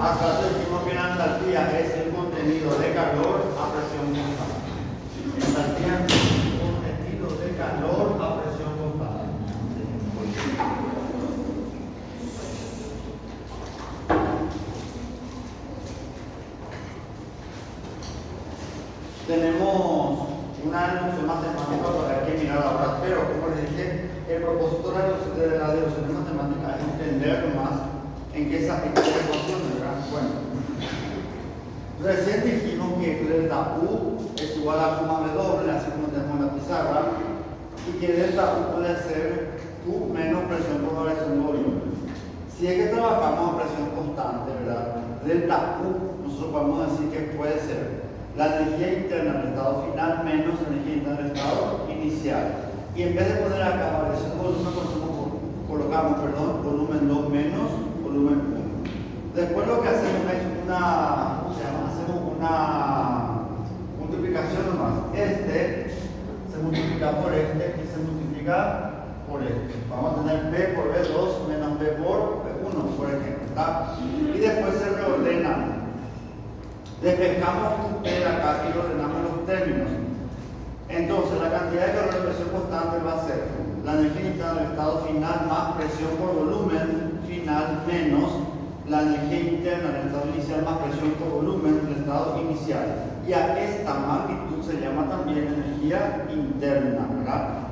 Acá decimos que la entalpía es el contenido de calor a presión constante. Entalpía es el contenido de calor a presión constante. Tenemos una deducción matemática para que mirar ahora, pero como les dije, el propósito de la deducción matemática es entender más en qué ecuación, ¿verdad? Bueno, recién dijimos que delta U es igual a Q más W, así como tenemos en la pizarra, y que delta U puede ser Q menos presión por variación de volumen. Si es que trabajamos a presión constante, ¿verdad? Delta U, nosotros podemos decir que puede ser la energía interna del estado final menos la energía interna del estado inicial. Y en vez de poner acá variación de volumen, colocamos, volumen 2 menos volumen 1. Después lo que hacemos es hacemos una multiplicación nomás. Este se multiplica por este y se multiplica por este. Vamos a tener B por B2 menos B por B1, por ejemplo, ¿está? Y después se reordenan. Despejamos un P de acá y ordenamos los términos. Entonces, la cantidad de calor de presión constante va a ser la energía interna del estado final más presión por volumen final menos la energía interna del estado inicial más presión por volumen del estado inicial. Y a esta magnitud se llama también energía interna, ¿verdad?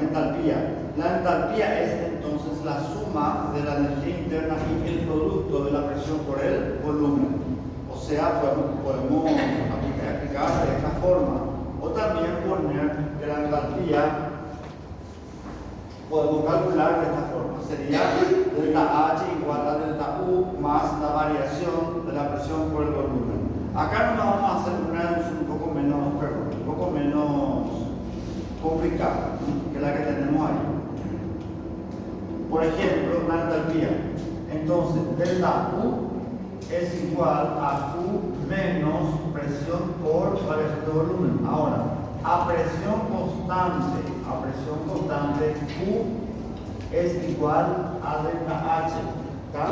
Entalpía. La entalpía es entonces la suma de la energía interna y el producto de la presión por el volumen. O sea, podemos aplicar de esta forma. O también poner que la entalpía podemos calcular de esta forma. Sería delta H igual a delta U más la variación de la presión por el volumen. Acá nos vamos a hacer una deducción un poco menos complicada que la que tenemos ahí. Por ejemplo, la entalpía. Entonces, delta U es igual a Q menos presión por variación de volumen. Ahora, a presión constante, Q es igual a delta H. ¿Está?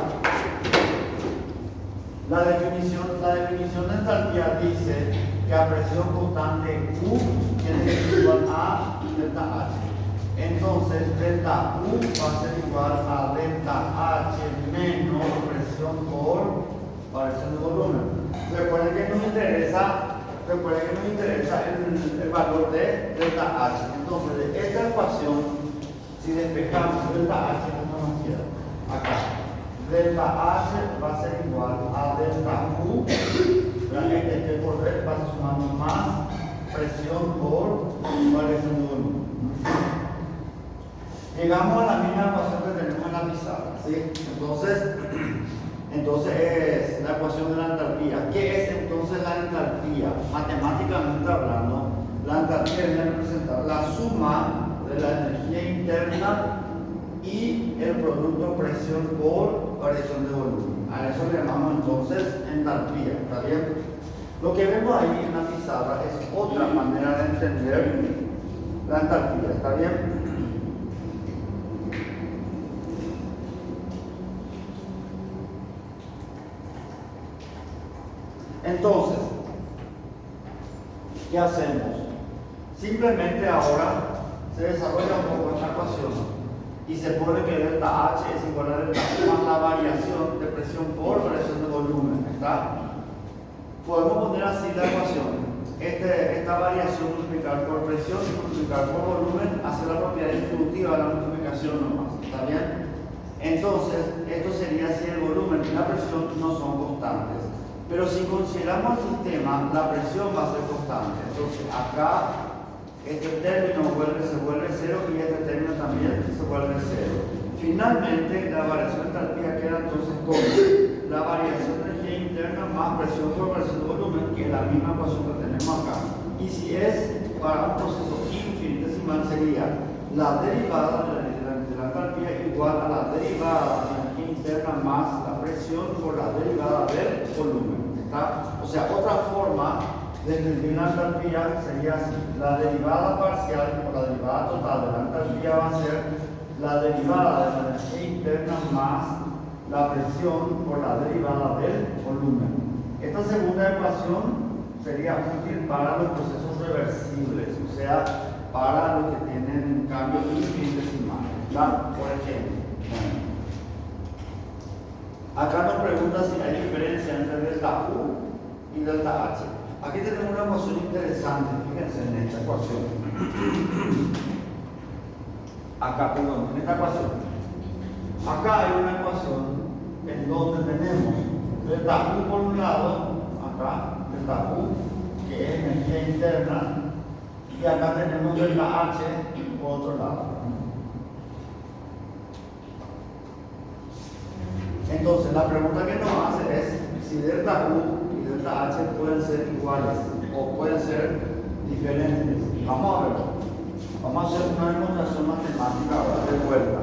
La definición de entalpía dice que a presión constante Q tiene que ser igual a delta H. Entonces, delta U va a ser igual a delta H menos presión por variación de volumen. Recuerden que nos interesa el valor de delta H. Entonces, de esta ecuación, si despejamos delta H, como nos queda acá, delta H va a ser igual a delta U, este por D va a sumar más presión por variación de volumen. Llegamos a la misma ecuación que tenemos en la pizarra, ¿sí? Entonces es la ecuación de la entalpía. ¿Qué es entonces la entalpía? Matemáticamente hablando, la entalpía viene a representar la suma de la energía interna y el producto presión por variación de volumen. A eso le llamamos entonces entalpía. ¿Está bien? Lo que vemos ahí en la pizarra es otra manera de entender la entalpía. ¿Está bien? Entonces, ¿qué hacemos? Simplemente ahora se desarrolla un poco esta ecuación y se pone que delta H es igual a delta U más la variación de presión por variación de volumen. ¿Está? Podemos poner así la ecuación. Esta variación multiplicar por presión y multiplicar por volumen hace la propiedad distributiva de la multiplicación nomás. ¿Está bien? Entonces, esto sería si el volumen y la presión no son constantes. Pero si consideramos el sistema, la presión va a ser constante. Entonces, acá este término se vuelve cero y este término también se vuelve cero. Finalmente, la variación de entalpía queda entonces como la variación de energía interna más presión por variación de volumen, que es la misma ecuación que tenemos acá. Y si es para un proceso infinitesimal, sería la derivada de la entalpía igual a la derivada de la energía interna más la presión por la derivada del volumen. ¿Está? O sea, otra forma de escribir la entalpía sería así: la derivada parcial o la derivada total de la entalpía va a ser la derivada de la energía interna más la presión por la derivada del volumen. Esta segunda ecuación sería útil para los procesos reversibles, o sea, para los que tienen cambios infinitesimales. Por ejemplo, acá nos pregunta si hay diferencia entre delta U y delta H. Aquí tenemos una ecuación interesante, fíjense en esta ecuación. Acá, perdón, en esta ecuación. Acá hay una ecuación en donde tenemos delta U por un lado, acá, delta U, que es energía interna, y acá tenemos delta H por otro lado. Entonces, la pregunta que nos hace es si delta U y delta H pueden ser iguales o pueden ser diferentes. Vamos a ver. Vamos a hacer una demostración matemática ahora de vuelta.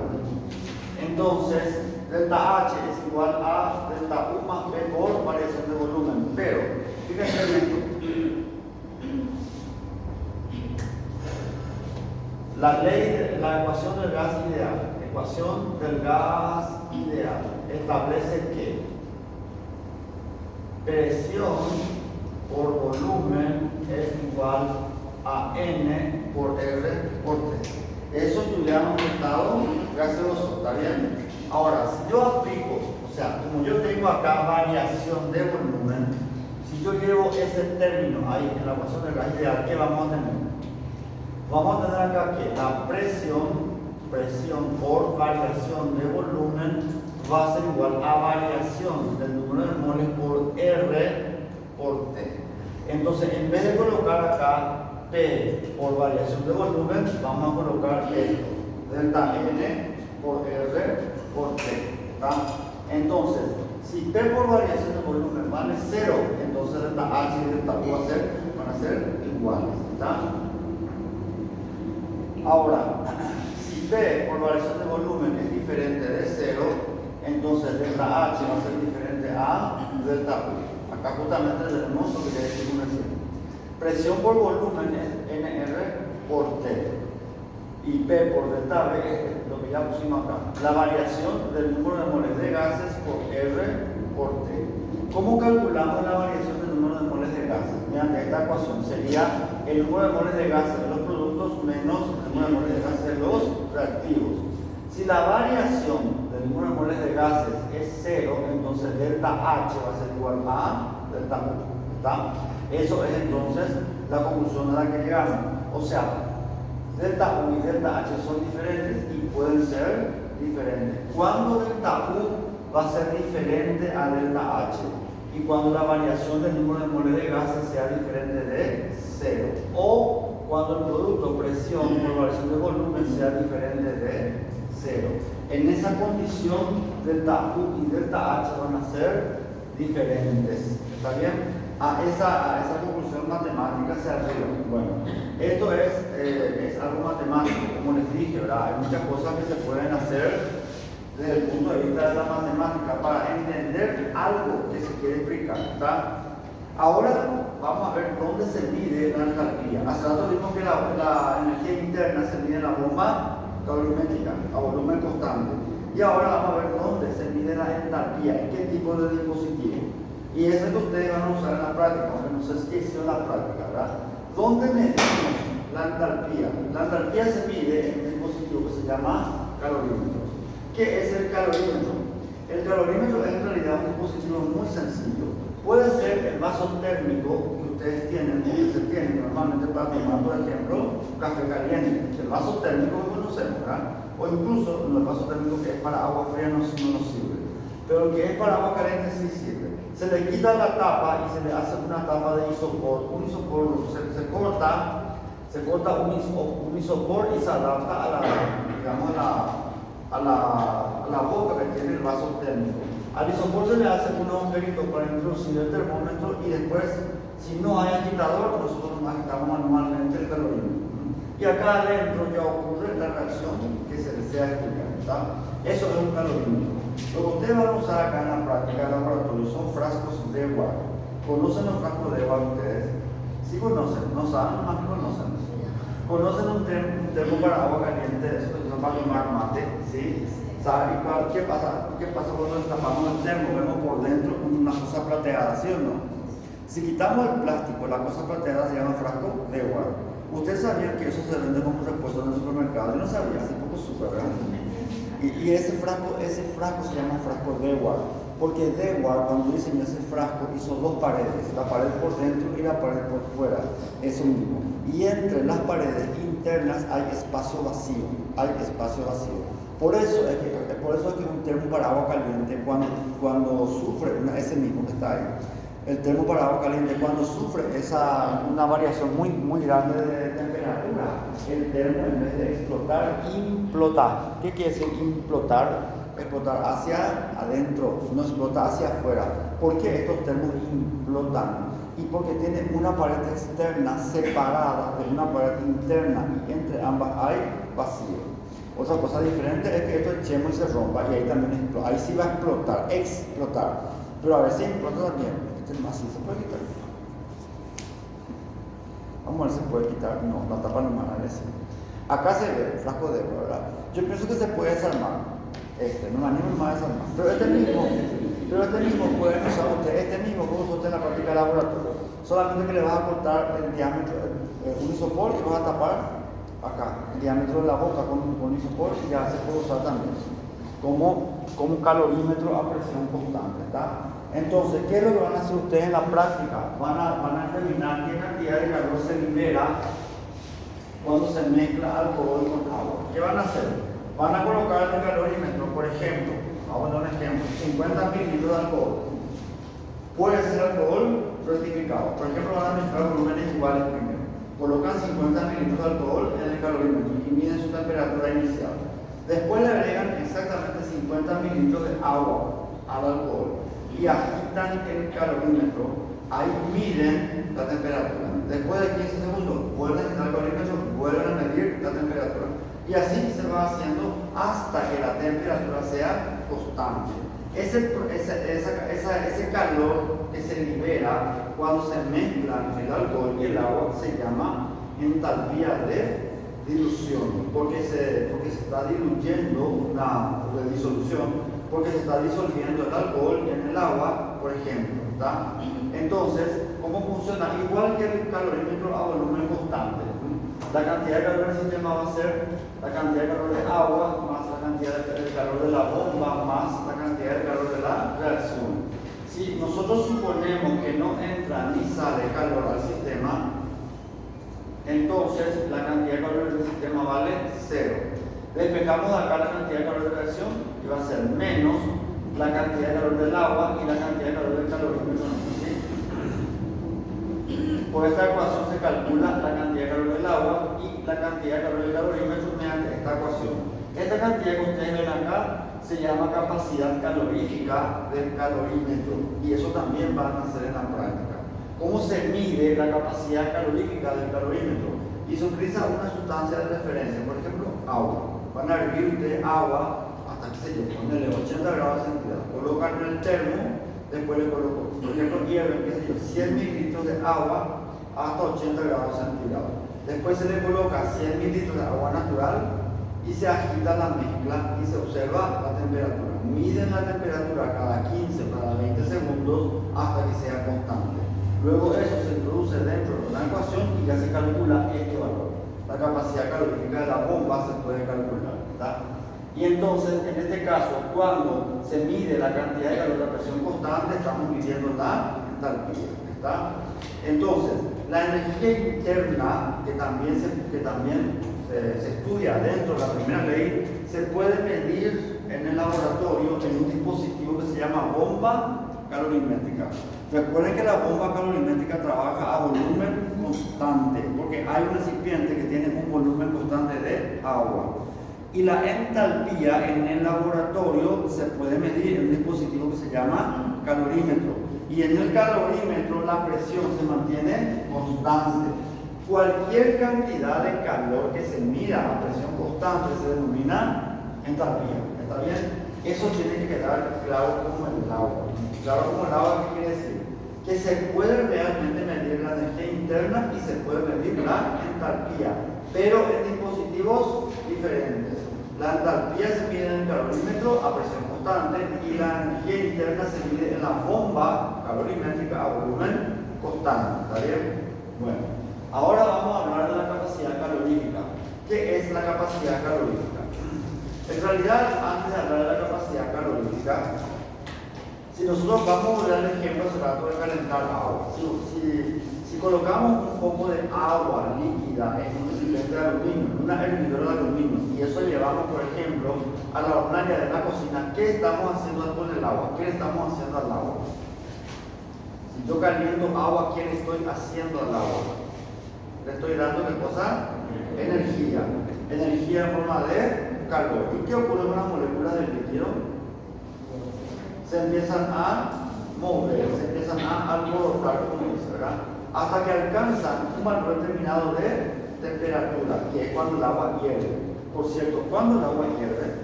Entonces, delta H es igual a delta U más B por variación de volumen. Pero, fíjense en esto. La ecuación del gas ideal, establece que presión por volumen es igual a N por R por T. Eso estudiamos en estado gaseoso, ¿está bien? Ahora, si yo aplico, o sea, como yo tengo acá variación de volumen, si yo llevo ese término ahí en la ecuación del gas ideal, ¿qué vamos a tener? Vamos a tener acá que la presión por variación de volumen va a ser igual a variación del número de moles por R por T. Entonces, en vez de colocar acá P por variación de volumen, vamos a colocar esto, delta N por R por T. ¿Tá? Entonces, si P por variación de volumen vale 0, entonces delta H y delta U van a ser iguales. ¿Tá? Ahora, si P por variación de volumen es diferente de 0, entonces delta H va a ser diferente a delta U. Acá justamente tenemos lo que ya decimos recién. Presión por volumen es NR por T. Y P por delta B es lo que ya pusimos acá. La variación del número de moles de gases por R por T. ¿Cómo calculamos la variación del número de moles de gases? Mediante esta ecuación sería el número de moles de gases de los productos menos el número de moles de gases de los reactivos. Si la variación del número de moles de gases es 0, entonces delta H va a ser igual a delta U. ¿Está? Eso es entonces la conclusión a la que llegamos. O sea, delta U y delta H son diferentes y pueden ser diferentes. ¿Cuándo delta U va a ser diferente a delta H? Y cuando la variación del número de moles de gases sea diferente de 0. O cuando el producto presión por variación de volumen sea diferente de 0. En esa condición, delta U y delta H van a ser diferentes. ¿Está bien? A esa conclusión matemática se arriba. Bueno, esto es algo matemático, como les dije, ¿verdad? Hay muchas cosas que se pueden hacer desde el punto de vista de la matemática para entender algo que se quiere explicar. ¿Está? Ahora vamos a ver dónde se mide la entalpía. Hace rato vimos que la energía interna se mide en la bomba calorimétrica a volumen constante. Y ahora vamos a ver dónde se mide la entalpía, en qué tipo de dispositivo. Y eso es que ustedes van a usar en la práctica, aunque no sé si es en la práctica, ¿verdad? ¿Dónde medimos la entalpía? La entalpía se mide en un dispositivo que se llama calorímetro. ¿Qué es el calorímetro? El calorímetro es en realidad un dispositivo muy sencillo. Puede ser el vaso térmico que ustedes tienen, o que se tiene normalmente para tomar, por ejemplo, café caliente. El vaso térmico que conocemos, ¿verdad? O incluso el vaso térmico que es para agua fría no nos sirve. Pero el que es para agua caliente sí sirve. Se le quita la tapa y se le hace una tapa de isopor. Un isopor se corta un isopor y se adapta a la boca que tiene el vaso térmico. Al isopor se le hace un agujerito para introducir el termómetro y después, si no hay agitador, nosotros nos agitamos manualmente el calorímetro. Y acá adentro ya ocurre la reacción que se desea estudiar. ¿Está? Eso es un calorímetro. Lo que ustedes van a usar acá en la práctica del laboratorio son frascos de agua. ¿Conocen los frascos de agua ustedes? Sí conocen, no saben, más que conocen. ¿Conocen un termo para agua caliente? Eso que son para tomar mate, ¿sí? ¿Sabe? ¿Qué pasa? ¿Qué pasa cuando destapamos el termo? Vemos por dentro una cosa plateada, ¿sí o no? Si quitamos el plástico, la cosa plateada se llama frasco Dewar. Ustedes sabían que eso se vende como repuesto en el supermercado. Yo no sabía, hace poco supe, ¿verdad? Y ese frasco se llama frasco Dewar. Porque Dewar, cuando diseñó ese frasco, hizo dos paredes, la pared por dentro y la pared por fuera, eso mismo. Y entre las paredes internas hay espacio vacío, Por eso es que un termo para agua caliente, cuando sufre, ese mismo que está ahí, el termo para agua caliente, cuando sufre una variación muy grande de temperatura, el termo, en vez de explotar, implota. ¿Qué quiere decir implotar? Explotar hacia adentro, no explota hacia afuera. ¿Por qué estos termos implotan? Y porque tiene una pared externa separada de una pared interna, y entre ambas hay vacío. Otra cosa diferente es que esto echemos y se rompa, y ahí también explota. Ahí sí va a explotar. Pero a ver si explota también. Este macizo se puede quitar. Vamos a ver si se puede quitar. No, la tapa no me va a decir. Acá se ve el frasco de agua, ¿verdad? Yo pienso que se puede desarmar. No me animo más a desarmar. Pero este mismo pueden usar ustedes, en la práctica de laboratorio. Solamente que le vas a cortar el diámetro, un isopor, y vas a tapar acá, el diámetro de la boca con un isopor, y ya se puede usar también como calorímetro a presión constante, ¿está? Entonces, ¿qué es lo que van a hacer ustedes en la práctica? Van a determinar qué cantidad de calor se libera cuando se mezcla alcohol con agua. ¿Qué van a hacer? Van a colocar el calorímetro, por ejemplo, vamos a dar un ejemplo, 50 mililitros de alcohol. Puede ser alcohol rectificado. Por ejemplo, van a mezclar volúmenes iguales primero. Colocan 50 mililitros de alcohol en el calorímetro y miden su temperatura inicial. Después le agregan exactamente 50 mililitros de agua al alcohol y agitan el calorímetro. Ahí miden la temperatura. Después de 15 segundos vuelven a agitar el calorímetro, vuelven a medir la temperatura. Y así se va haciendo hasta que la temperatura sea constante. Ese calor que se libera cuando se mezclan el alcohol y el agua se llama entalpía de dilución, porque se está diluyendo de disolución, porque se está disolviendo el alcohol en el agua, por ejemplo, ¿está? Entonces, ¿cómo funciona? Igual que el calorímetro a volumen constante. La cantidad de calor del sistema va a ser la cantidad de calor de agua más la cantidad de calor de la bomba más la cantidad de calor de la reacción. Si nosotros suponemos que no entra ni sale calor al sistema, entonces la cantidad de calor del sistema vale 0. Despejamos de acá la cantidad de calor de reacción y va a ser menos la cantidad de calor del agua y la cantidad de calor del calorímetro. Por esta ecuación se calcula la cantidad de calor del agua y la cantidad de calor del calorímetro mediante esta ecuación. Esta cantidad que ustedes ven acá se llama capacidad calorífica del calorímetro, y eso también van a hacer en la práctica. ¿Cómo se mide la capacidad calorífica del calorímetro? Y se utiliza una sustancia de referencia, por ejemplo, agua. Van a hervir ustedes agua hasta, qué sé yo, ponerle 80 grados centígrados. Colocan en el termo, después le coloco, por ejemplo, hierven, qué sé yo, 100 mililitros de agua hasta 80 grados centígrados. Después se le coloca 100 mililitros de agua natural y se agita la mezcla y se observa la temperatura. Miden la temperatura cada 15 para 20 segundos hasta que sea constante. Luego eso se introduce dentro de una ecuación y ya se calcula este valor. La capacidad calorífica de la bomba se puede calcular, ¿está? Y entonces, en este caso, cuando se mide la cantidad de calor a presión constante, estamos midiendo la entalpía, ¿está? Entonces, la energía interna, que también se estudia dentro de la primera ley, se puede medir en el laboratorio en un dispositivo que se llama bomba calorimétrica. Recuerden que la bomba calorimétrica trabaja a volumen constante, porque hay un recipiente que tiene un volumen constante de agua. Y la entalpía en el laboratorio se puede medir en un dispositivo que se llama calorímetro. Y en el calorímetro la presión se mantiene constante. Cualquier cantidad de calor que se mida a presión constante se denomina entalpía. ¿Está bien? Eso tiene que quedar claro como el agua. Claro como el agua, ¿qué quiere decir? Que se puede realmente medir la energía interna y se puede medir la entalpía, pero en dispositivos diferentes. La entalpía se mide en el calorímetro a presión constante y la energía interna se mide en la bomba calorimétrica a volumen constante. ¿Está bien? Bueno, ahora vamos a hablar de la capacidad calorífica. ¿Qué es la capacidad calorífica? En realidad, antes de hablar de la capacidad calorífica, si nosotros vamos a volver al ejemplo hace rato de calentar agua, si colocamos un poco de agua líquida en un recipiente de aluminio, en una hervidora de aluminio, y eso llevamos, por ejemplo, a la hornalla de la cocina, ¿qué estamos haciendo con el agua? ¿Qué le estamos haciendo al agua? Si yo caliento agua, ¿qué le estoy haciendo al agua? Le estoy dando, ¿qué cosa? Energía. Energía en forma de calor. ¿Y qué ocurre con las moléculas del líquido? Se empiezan a mover, se empiezan a alborotar, como dice, ¿verdad? Hasta que alcanzan un valor determinado de temperatura, que es cuando el agua hierve. Por cierto, ¿cuándo el agua hierve?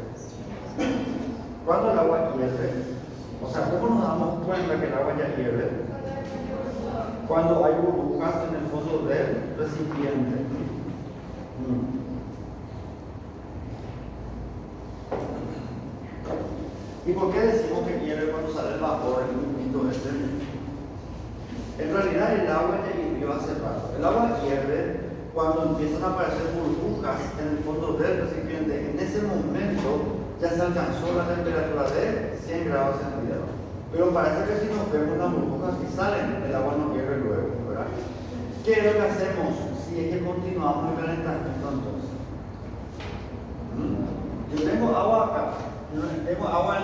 ¿Cuándo el agua hierve? O sea, ¿cómo nos damos cuenta que el agua ya hierve? Cuando hay burbujas en el fondo del recipiente. ¿Y por qué decimos que hierve cuando sale el vapor, el humito este? En realidad el agua ya hirvió hace rato. El agua hierve cuando empiezan a aparecer burbujas en el fondo del recipiente. En ese momento ya se alcanzó la temperatura de 100 grados centígrados. Pero parece que si nos vemos las burbujas que salen, el agua no hierve luego, ¿verdad? ¿Qué es lo que hacemos si es que continuamos el calentamiento entonces? Yo tengo agua acá. Tengo agua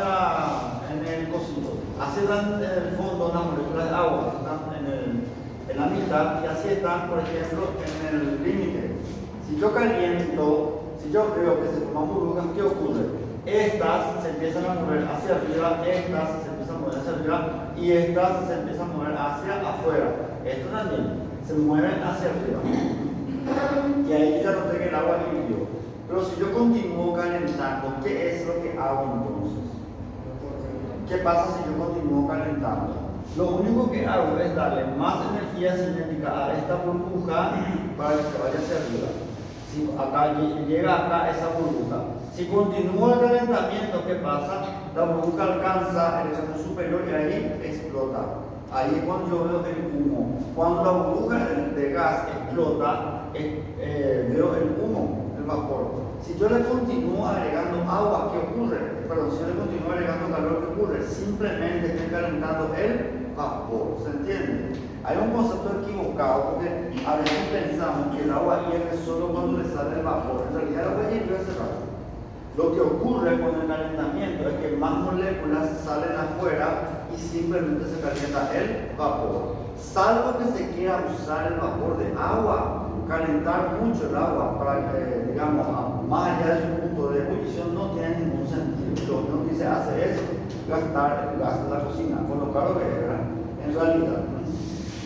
en el cocido. Así están en el fondo las moléculas de agua, están en la mitad y así están, por ejemplo, en el límite. Si yo caliento, si yo veo que se forman burbujas, ¿qué ocurre? Estas se empiezan a mover hacia arriba, estas se empiezan a mover hacia arriba y estas se empiezan a mover hacia afuera. Esto también se mueven hacia arriba. Y ahí ya noté que el agua hirvió. Pero si yo continúo calentando, ¿qué es lo que hago entonces? ¿Qué pasa si yo continúo calentando? Lo único que hago es darle más energía cinética a esta burbuja para que se vaya hacia arriba. Si acá llega acá esa burbuja. Si continúo el calentamiento, ¿qué pasa? La burbuja alcanza el extremo superior y ahí explota. Ahí es cuando yo veo el humo. Cuando la burbuja de gas explota, veo el humo. Vapor. Si yo le continúo agregando agua, ¿qué ocurre? Perdón, si yo le continúo agregando calor, ¿qué ocurre? Simplemente estoy calentando el vapor. ¿Se entiende? Hay un concepto equivocado porque a veces pensamos que el agua hierve solo cuando le sale el vapor. En realidad el agua hierve hace rato. Lo que ocurre con el calentamiento es que más moléculas salen afuera y simplemente se calienta el vapor. Salvo que se quiera usar el vapor de agua, calentar mucho el agua para que, digamos, más allá de su punto de ebullición no tiene ningún sentido. Lo único que se hace es gastar el gas de la cocina, con lo caro que es, ¿verdad? En realidad.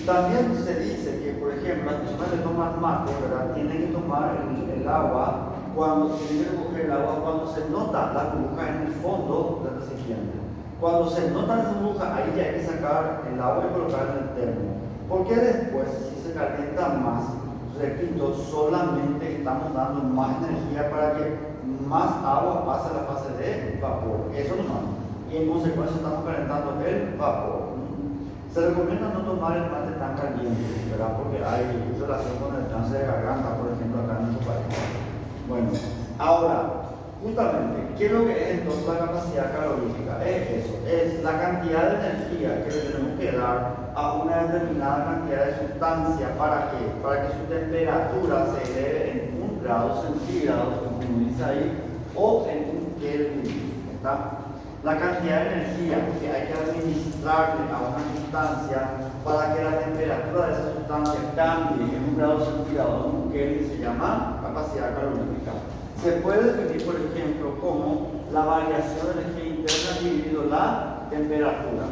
También se dice que, por ejemplo, las personas que toman mate, ¿verdad? Tienen que tomar el agua tienen que recoger el agua cuando se nota la burbuja en el fondo del recipiente. Cuando se nota esa burbuja, ahí ya hay que sacar el agua y colocarla en el termo. Porque después, si se calienta más, repito, solamente estamos dando más energía para que más agua pase a la fase de vapor. Eso no. Y en consecuencia estamos calentando el vapor. Se recomienda no tomar el mate tan caliente, ¿verdad? Porque hay relación con el cáncer de garganta, por ejemplo, acá en nuestro país. Bueno, ahora, justamente, ¿qué es lo que es entonces la capacidad calorífica? Es eso, es la cantidad de energía que le tenemos que dar a una determinada cantidad de sustancia. ¿Para qué? Para que su temperatura se eleve en 1 grado centígrado, como dice ahí, o en 1 Kelvin. ¿Está? La cantidad de energía que hay que administrarle a una sustancia para que la temperatura de esa sustancia cambie en 1 grado centígrado o 1 Kelvin se llama capacidad calorífica. Se puede definir, por ejemplo, como la variación de energía interna dividido la temperatura.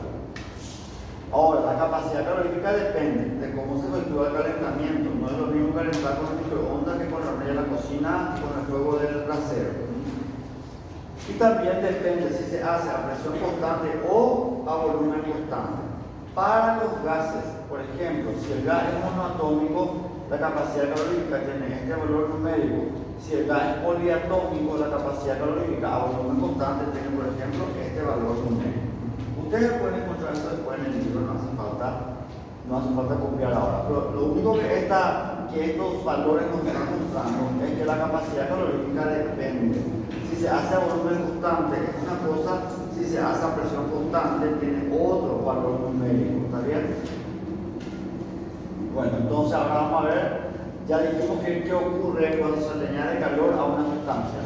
Ahora, la capacidad calorífica depende de cómo se efectúa el calentamiento. No es lo mismo calentar con el microondas que con la hornalla de la cocina y con el fuego del brasero. Y también depende si se hace a presión constante o a volumen constante. Para los gases, por ejemplo, si el gas es monoatómico, la capacidad calorífica tiene este valor numérico. Si el gas es poliatómico, la capacidad calorífica a volumen constante tiene, por ejemplo, este valor numérico. Ustedes pueden encontrar esto después en el libro, no hace falta copiar ahora. Pero lo único que estos valores nos están mostrando es que la capacidad calorífica depende. Si se hace a volumen constante es una cosa, si se hace a presión constante tiene otro valor numérico, ¿está bien? Bueno, entonces ahora vamos a ver, ya dijimos que qué ocurre cuando se le añade calor a una sustancia.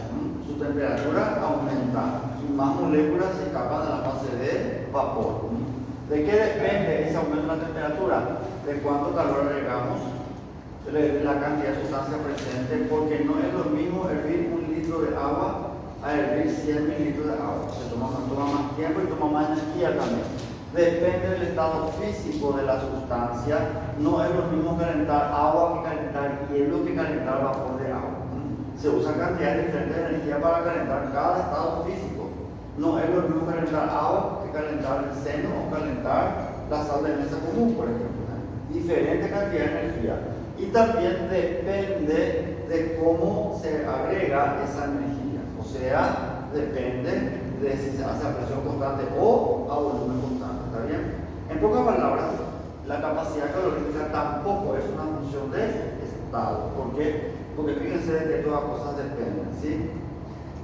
Su temperatura aumenta y más moléculas se escapan de la fase de vapor. ¿De qué depende ese aumento de la temperatura? De cuánto calor agregamos, de la cantidad de sustancia presente, porque no es lo mismo hervir 1 litro de agua a hervir 100 mililitros de agua. Se toma más tiempo y toma más energía también. Depende del estado físico de la sustancia. No es lo mismo calentar agua que calentar hielo que calentar vapor de agua. Se usan cantidades diferentes de energía para calentar cada estado físico. No es lo mismo calentar agua que calentar el seno o calentar la sal de mesa común, por ejemplo. Diferente cantidad de energía. Y también depende de cómo se agrega esa energía. O sea, depende de si se hace a presión constante o a volumen constante. ¿Está bien? En pocas palabras, la capacidad calorífica tampoco es una función de estado. ¿Por qué? Porque fíjense de que todas las cosas dependen, ¿sí?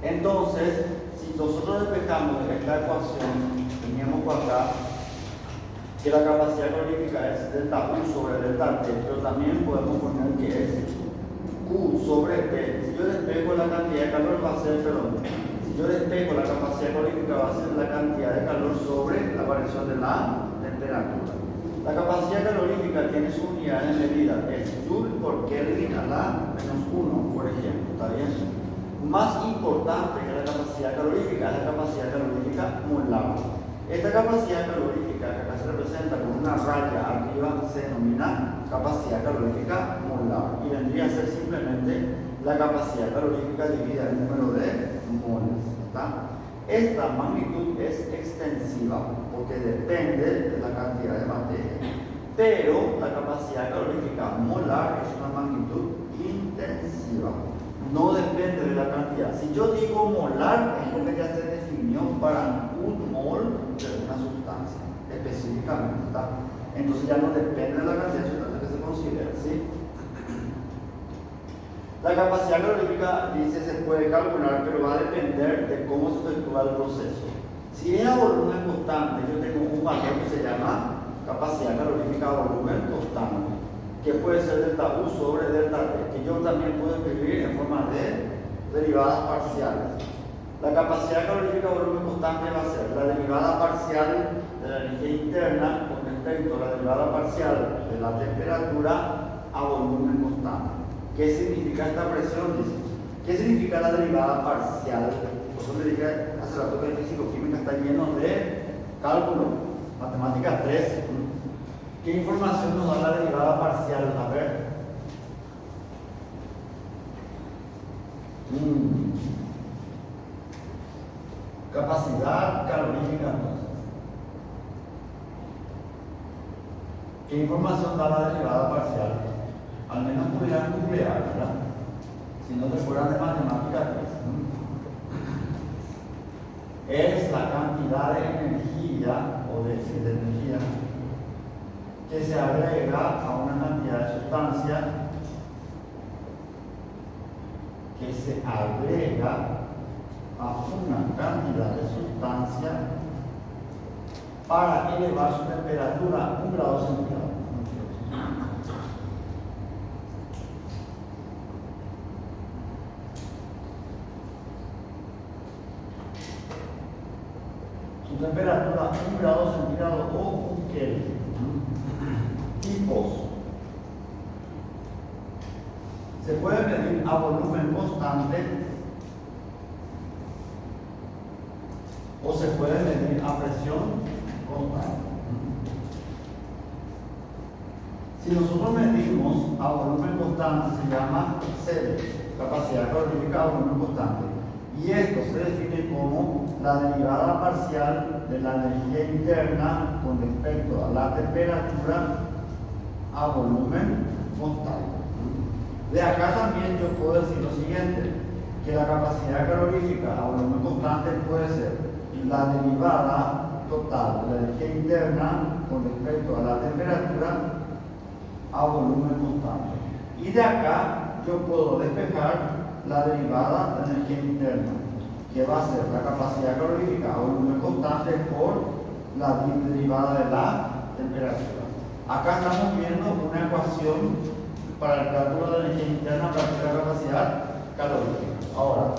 Entonces, si nosotros despejamos de esta ecuación, teníamos por acá que la capacidad calorífica es delta U sobre delta T, pero también podemos poner que es Q sobre T. Si yo despejo la cantidad de calor va a ser, si yo despejo la capacidad calorífica va a ser la cantidad de calor sobre la variación de la temperatura. La capacidad calorífica tiene su unidad de medida, es Joule por Kelvin a la menos 1, por ejemplo, ¿está bien? Más importante que la capacidad calorífica es la capacidad calorífica molar. Esta capacidad calorífica que acá se representa con una raya arriba se denomina capacidad calorífica molar y vendría a ser simplemente la capacidad calorífica dividida en el número de moles. ¿Está? Esta magnitud es extensiva porque depende de la cantidad de materia, pero la capacidad calorífica molar es una magnitud intensiva. No depende de la cantidad. Si yo digo molar, es porque ya se definió para un mol de una sustancia, específicamente, ¿está? Entonces ya no depende de la cantidad de sustancia que se considera, ¿sí? La capacidad calorífica, dice, se puede calcular, pero va a depender de cómo se efectúa el proceso. Si es a volumen constante, yo tengo un valor que se llama capacidad calorífica a volumen constante, que puede ser delta U sobre delta T, que yo también puedo escribir en forma de derivadas parciales. La capacidad calorífica a volumen constante va a ser la derivada parcial de la energía interna con respecto a la derivada parcial de la temperatura a volumen constante. ¿Qué significa esta presión? Dice, ¿qué significa la derivada parcial? Por eso le dije hace rato que el físico-química está lleno de cálculo, matemática 3. ¿Qué información nos da la derivada parcial? A ver. Capacidad calorífica. ¿Qué información da la derivada parcial? Al menos pudieran nuclear, ¿verdad? Si no te fueran de matemática 3. Es la cantidad de energía, o de energía, que se agrega a una cantidad de sustancia, que se agrega a una cantidad de sustancia para elevar su temperatura a 1 grado centígrado. Su temperatura a 1 grado centígrado o 1 Kelvin. Tipos. Se puede medir a volumen constante o se puede medir a presión constante. Si nosotros medimos a volumen constante, se llama CD, capacidad calorífica a volumen constante. Y esto se define como la derivada parcial de la energía interna con respecto a la temperatura a volumen constante. De acá también yo puedo decir lo siguiente, que la capacidad calorífica a volumen constante puede ser la derivada total de la energía interna con respecto a la temperatura a volumen constante. Y de acá yo puedo despejar la derivada de la energía interna, que va a ser la capacidad calorífica a volumen constante por la derivada de la temperatura. Acá estamos viendo una ecuación para el cálculo de la energía interna a partir de la capacidad calórica. Ahora,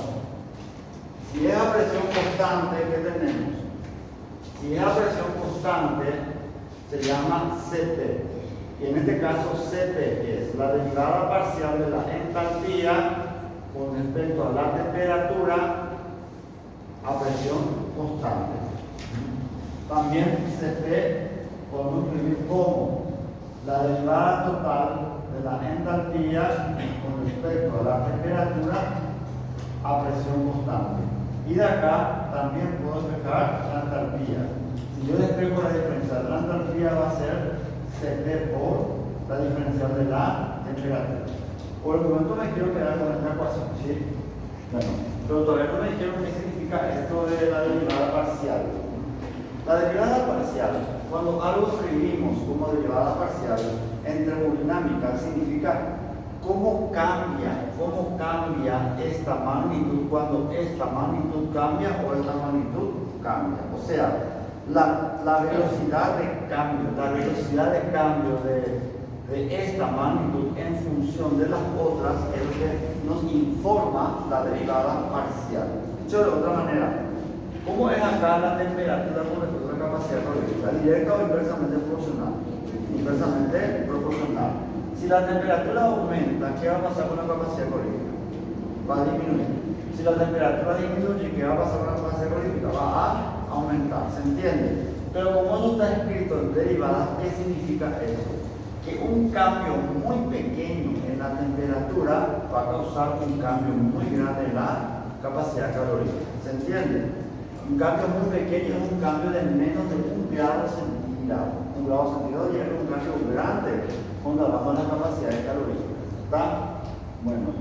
si es a presión constante, ¿qué tenemos? Si es a presión constante, se llama Cp. Y en este caso, Cp es la derivada parcial de la entalpía con respecto a la temperatura a presión constante. También Cp podemos escribir como la derivada total de la entalpía con respecto a la temperatura a presión constante. Y de acá también puedo despejar la entalpía. Si yo despejo la diferencial de la entalpía, va a ser Cp por la diferencial de la temperatura. Por el momento me quiero quedar con esta ecuación, ¿sí? Bueno, pero todavía no me dijeron qué significa esto de la derivada parcial. La derivada parcial, cuando algo escribimos como derivada parcial en termodinámica, significa cómo cambia esta magnitud cuando esta magnitud cambia o esta magnitud cambia. O sea, la velocidad de cambio de esta magnitud en función de las otras es lo que nos informa la derivada parcial. Dicho de otra manera, ¿cómo es acá la temperatura con respecto a la capacidad calórica? Directa o inversamente proporcional. Inversamente proporcional. Si la temperatura aumenta, ¿qué va a pasar con la capacidad calórica? Va a disminuir. Si la temperatura disminuye, ¿qué va a pasar con la capacidad calórica? Va a aumentar. ¿Se entiende? Pero como eso está escrito en derivadas, ¿qué significa eso? Que un cambio muy pequeño en la temperatura va a causar un cambio muy grande en la capacidad calórica. ¿Se entiende? Un cambio muy pequeño es un cambio de menos de 1 grado centígrado. 1 grado centígrado ya es un cambio grande cuando hablamos de la capacidad calórica. ¿Está? Bueno,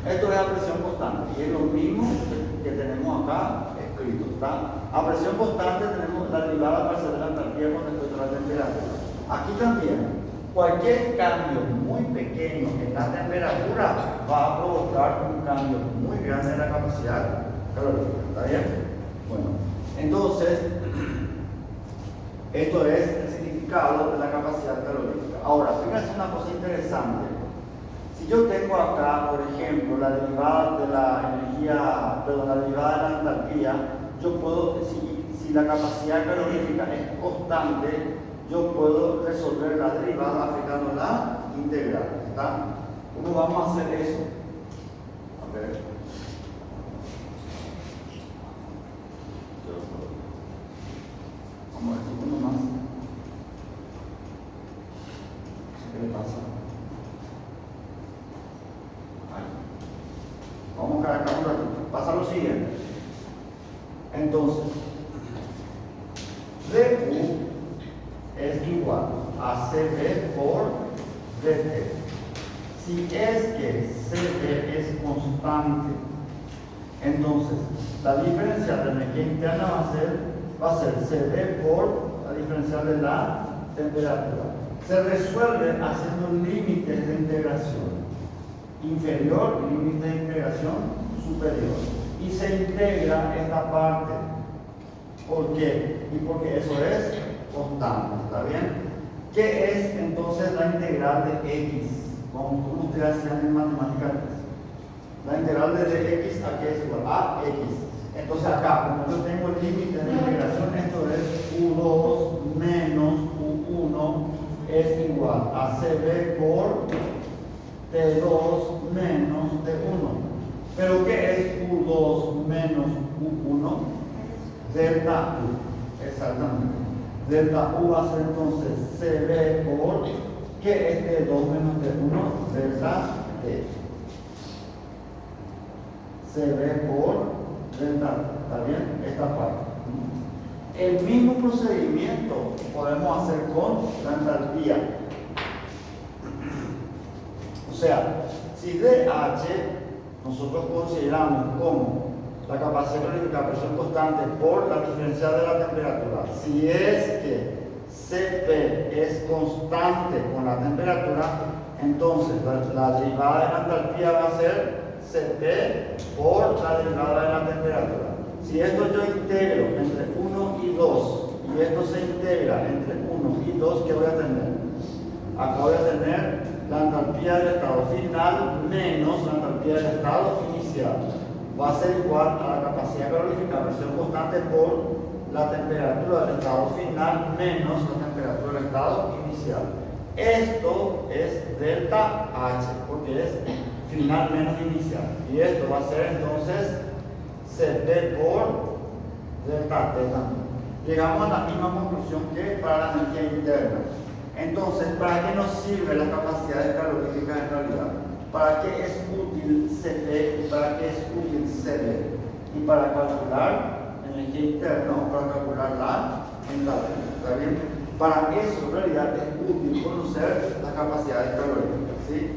esto es a presión constante y es lo mismo que tenemos acá escrito. ¿Está? A presión constante tenemos la derivada parcial de la entalpía con respecto a la temperatura. Aquí también, cualquier cambio muy pequeño en la temperatura va a provocar un cambio muy grande en la capacidad calórica. ¿Está bien? Bueno, entonces, esto es el significado de la capacidad calórica. Ahora, fíjense una cosa interesante. Si yo tengo acá, por ejemplo, la derivada de la energía, perdón, la derivada de la entalpía, yo puedo, si la capacidad calorífica es constante, yo puedo resolver la derivada aplicando la integral. ¿Está? ¿Cómo vamos a hacer eso? A ver. Vamos a ver si uno más. ¿Qué le pasa? Ahí. Vamos a quedar acá un ratito. Pasa lo siguiente. Entonces, dQ es igual a Cv por dt. Si es que Cv es constante, entonces la diferencial de la energía interna va a ser Cv por la diferencial de la temperatura. Se resuelve haciendo límites de integración inferior y límite de integración superior. Y se integra esta parte. ¿Por qué? Y porque eso es constante, ¿está bien? ¿Qué es entonces la integral de x? Como ustedes hacían en matemáticas. La integral de dx a qué es igual a x. Entonces acá, como yo tengo el límite de integración, esto es u2 menos u1 es igual a cv por t2 menos t1. ¿Pero qué es u2 menos u1? Delta u. Exactamente. Delta u va a ser entonces cv por, ¿qué es t2 menos t1? Delta t. Cv por delta, ¿está bien? Esta parte. El mismo procedimiento podemos hacer con la entalpía. O sea, si DH nosotros consideramos como la capacidad de calorificar presión constante por la diferencial de la temperatura, si es que Cp es constante con la temperatura, entonces la derivada de la entalpía va a ser Cp por la derivada de la temperatura. Si esto yo integro entre 1 y 2 y esto se integra entre 1 y 2, ¿qué voy a tener? Acá voy a tener la entalpía del estado final menos la entalpía del estado inicial. Va a ser igual a la capacidad de calorificar presión constante por la temperatura del estado final menos la temperatura del estado inicial. Esto es delta H, porque es final menos inicial. Y esto va a ser entonces Cp por delta T también. Llegamos a la misma conclusión que para la energía interna. Entonces, ¿para qué nos sirve la capacidad calorífica en realidad? ¿Para qué es útil Cp y para qué es útil Cv? Y para calcular energía interna o para calcular la entalpía. ¿Está bien? Para eso en realidad es útil conocer las capacidades caloríficas, ¿sí?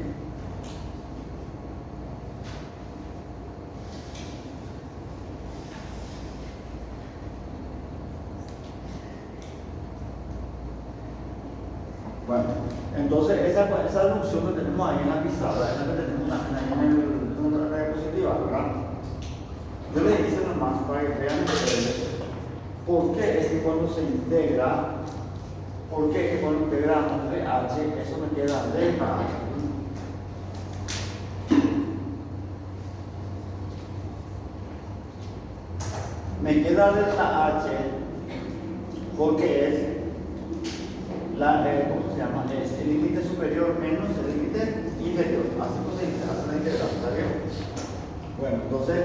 Bueno, entonces esa deducción que tenemos ahí en la pizarra es la que tenemos en la diapositiva, ¿verdad? Yo les hice nomás para que vean por qué es que cuando se integra, por qué es que cuando integramos RH, eso me queda delta H. Me queda delta H porque es ¿cómo se llama? Es el límite superior menos el límite inferior. Así se hace la integral, ¿está bien? Bueno, entonces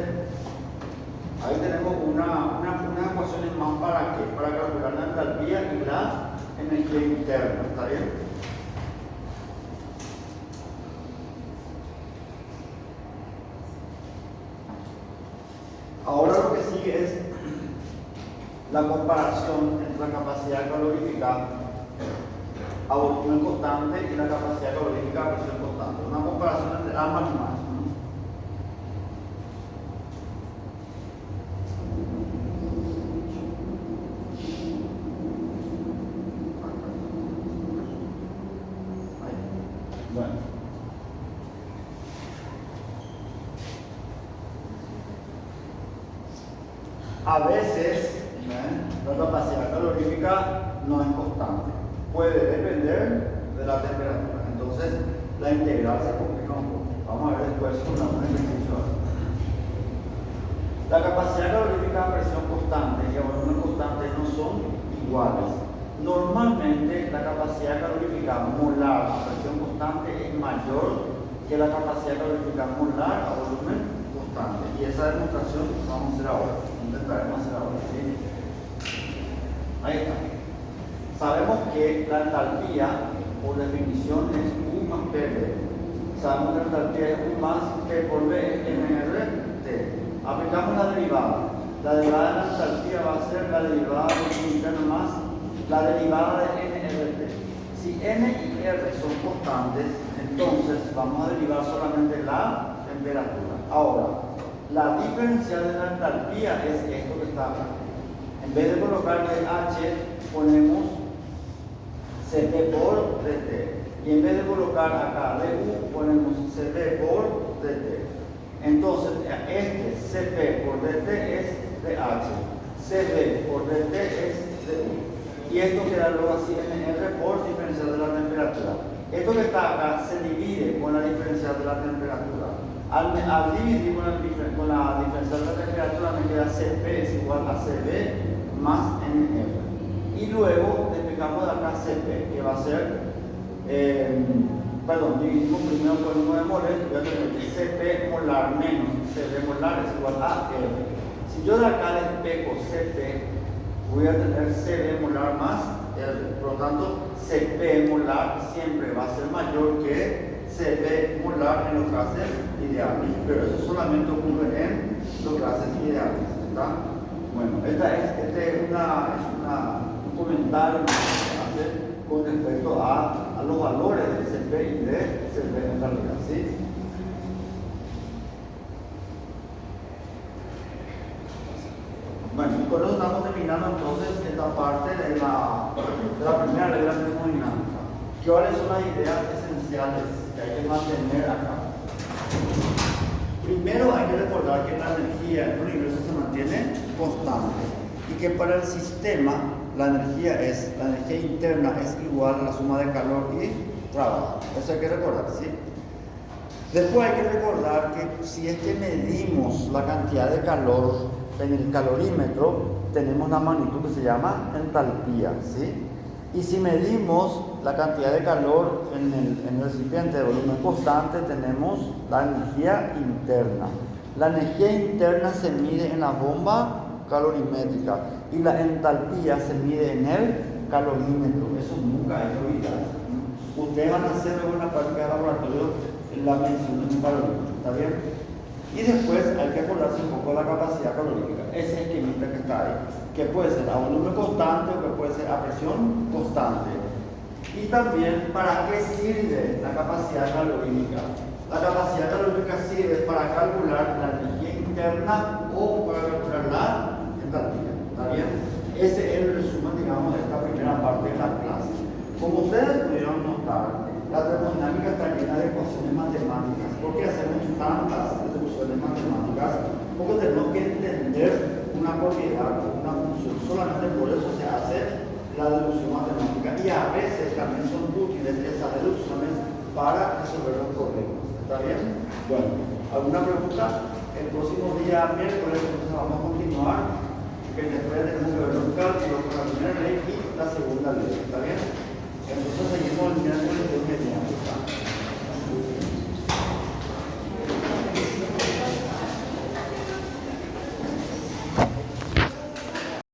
ahí tenemos unas ecuaciones más para qué, para calcular la entalpía y la energía interna, ¿está bien? Ahora lo que sigue es la comparación entre la capacidad calorífica a volumen constante y la capacidad calorífica a presión constante. Una comparación entre ambas y más. Bueno. A veces la capacidad calorífica no es constante. Puede depender de la temperatura. Entonces, la integral se complica un poco. Vamos a ver después un ejercicio. La capacidad calorífica a presión constante y a volumen constante no son iguales. Normalmente, la capacidad calorífica molar a presión constante es mayor que la capacidad calorífica molar a volumen constante. Y esa demostración vamos a hacer ahora. Intentaremos hacer ahora. ¿Sí? Ahí está. Sabemos que la entalpía, por definición, es U más PV. Sabemos que la entalpía es U más P por V es nRT. Aplicamos la derivada. La derivada de la entalpía va a ser la derivada de U interno más la derivada de nRT. Si N y R son constantes, entonces vamos a derivar solamente la temperatura. Ahora, la diferencial de la entalpía es esto que está acá. En vez de colocar H, ponemos Cp por dt. Y en vez de colocar acá du, ponemos Cp por dt. Entonces, este Cp por dt es dH. Cp por dt es du. Y esto queda luego así nr por diferencial de la temperatura. Esto que está acá se divide con la diferencial de la temperatura. Al dividir con la diferencial de la temperatura me queda Cp es igual a Cv más nr. Y luego despejamos de acá Cp, que va a ser, dividimos primero por el número de moles, y voy a tener que Cp molar menos Cv molar es igual a R. Si yo de acá despejo Cp, voy a tener Cv molar más R. Por lo tanto, Cp molar siempre va a ser mayor que Cv molar en los gases ideales. Pero eso solamente ocurre en los gases ideales. ¿Está? Bueno, este es un comentario que se hace con respecto a los valores de Cp B y D se ve en realidad, ¿sí? Bueno, y con eso estamos terminando entonces esta parte de la primera ley de la termodinámica. ¿Cuáles son las ideas esenciales que hay que mantener acá? Primero hay que recordar que la energía en el universo se mantiene constante y que para el sistema la energía interna es igual a la suma de calor y trabajo. Eso hay que recordar, ¿sí? Después hay que recordar que si es que medimos la cantidad de calor en el calorímetro, tenemos una magnitud que se llama entalpía, ¿sí? Y si medimos la cantidad de calor en el recipiente de volumen constante, tenemos la energía interna. La energía interna se mide en la bomba calorimétrica y la entalpía se mide en el calorímetro. Eso nunca hay que olvidar. Ustedes van a hacer luego en la práctica de laboratorio la medición de un calorímetro, ¿está bien? Y después hay que acordarse un poco de la capacidad calorífica, ese esquemita que está ahí, que puede ser a volumen constante o que puede ser a presión constante. Y también, ¿para qué sirve la capacidad calorífica? La capacidad calorífica sirve para calcular la energía interna o para calcular la entalpía, ¿está bien? Ese es el resumen, digamos, de esta primera parte de la clase. Como ustedes pudieron notar, la termodinámica está llena de ecuaciones matemáticas. ¿Por qué hacemos tantas deducciones matemáticas? Porque tenemos que entender una propiedad o una función. Solamente por eso se hace la deducción matemática. Y a veces también son útiles esas deducciones para resolver los problemas. ¿Está bien? Bueno, ¿alguna pregunta? El próximo día, miércoles, entonces vamos a continuar. Que después tenemos que ver los cálculos con la primera ley y la segunda ley. ¿Está bien? Entonces,